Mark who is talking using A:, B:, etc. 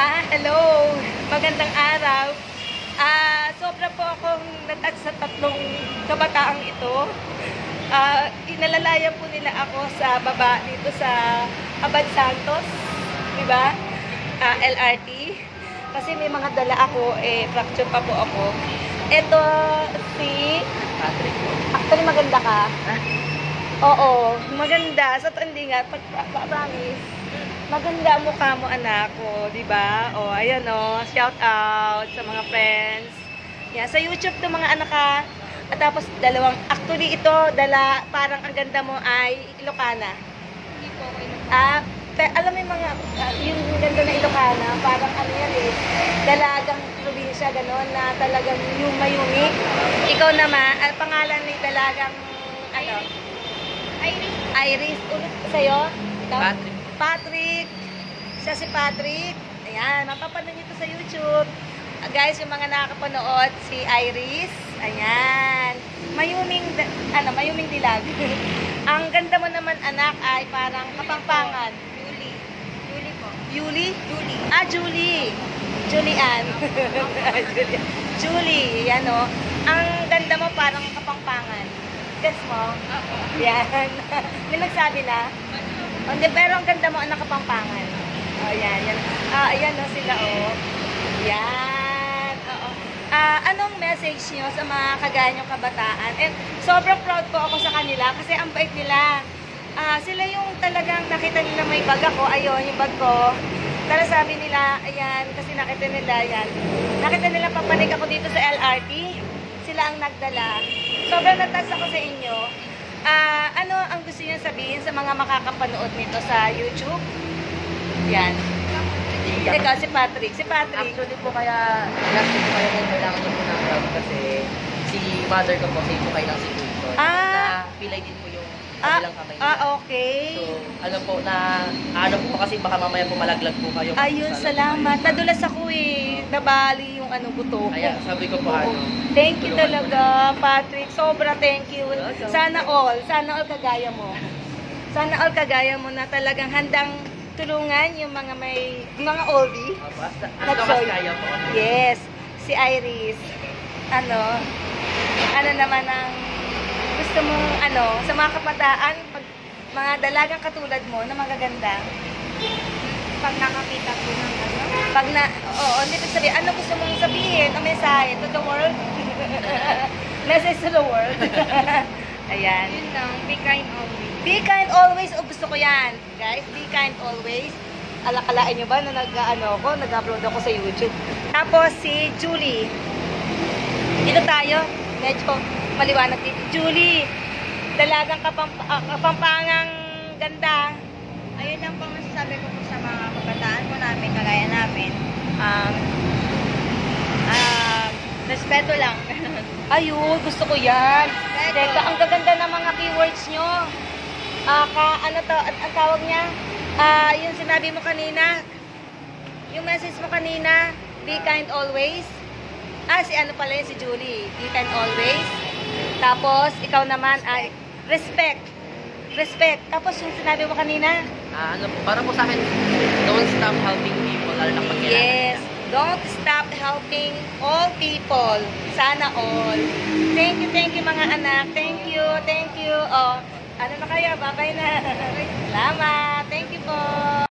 A: Hello! Magandang araw. Sobra po akong natouch sa tatlong kabataang ito. Inalalayan po nila ako sa baba dito sa Abad Santos, di ba? LRT. Kasi may mga dala ako, fracture pa po ako. Ito si
B: Patrick po.
A: Actually, maganda ka. Oo, maganda. Sa hindi nga, promise. Maganda ang mukha mo, anak ko, di ba? O, ayan o, shout out sa mga friends. Yan, sa YouTube to mga anak ka. At tapos actually ito, parang ang ganda mo ay Ilocana.
C: Hindi po ako
A: Alam mo yung mga, yung ganda na Ilocana, parang ano yan dalagang probinsya, gano'n, na talagang yung mayumi. Ikaw naman, pangalan ni dalagang, Iris. Ulit sa'yo?
B: Patrick.
A: Patrick. Siya si Patrick. Ayan, mapapanood nyo ito sa YouTube. Guys, yung mga nakakapanood, si Iris. Ayan. Mayuming dilag. Ang ganda mo naman, anak, ay parang kapangpangan.
C: Julie po.
A: Julie? Julie. Julian. Julie. Yan o. Ang ganda mo parang kapangpangan. Guess mo? Yan. May nagsabi na? Hindi, pero ang ganda mo ang nakapangpangan. Yan. Ayan o sila o. Yan. Anong message nyo sa mga kagaya nyong kabataan? And sobrang proud po ako sa kanila kasi ang bait nila. Sila yung talagang nakita nila may bag ako. Ayun, yung bag ko. Pero sabi nila, ayan, kasi nakita nila yan. Nakita nila papanik ako dito sa LRT. Sila ang nagdala. Sobrang natas ako sa inyo. Ano ang gusto niyo sabihin sa mga makakapanood nito sa YouTube? Yan. Ikaw, si Patrick.
B: Actually po kaya, last week po kaya kailangan niyo po ng help kasi si mother ko po, sa ito kayo ng sitwasyon. Na pilay din po yung kabilang kamay niya.
A: Okay.
B: So, ano po kasi baka mamaya po malaglag po kayo.
A: Ayun, salamat. Nadulas ako nabali yung buto ko.
B: Kaya sabi ko po
A: Thank you talaga, Patrick. Sobra thank you. Sana all kagaya mo. Sana all kagaya mo na talagang handang tulungan yung mga oldie.
B: Kaya po.
A: Yes, si Iris. Ano naman ang gusto mong sa mga kabataan, mga dalagang katulad mo na magaganda.
C: Pag nakakita ko ng
A: hindi ko sabihin, ano gusto mong sabihin, ang mensahe to the world? Message to the world. Ayan.
C: Yun lang, be kind always.
A: Be kind always. Gusto ko yan. Guys, be kind always. Alakalain nyo ba na nag-upload ako sa YouTube? Tapos si Julie. Dito tayo. Medyo maliwanag dito. Julie, dalagang kapampangang ganda.
C: Ayun lang po masasabi ko po sa mga kabataan po namin, kagaya namin. Respeto lang.
A: Ayun, gusto ko yan.
C: Respeto.
A: Teka, ang gaganda ng mga keywords nyo. Ang tawag niya? Yung sinabi mo kanina. Yung message mo kanina, be kind always. Si Julie. Be kind always. Tapos, ikaw naman ay respect. Tapos yung sinabi mo kanina?
B: Para po sa akin, don't stop helping people, lalo na pag
A: Yes. Don't stop helping all people. Sana all. Thank you mga anak. Thank you. Ano na kayo? Bye-bye na. Salamat. Thank you po.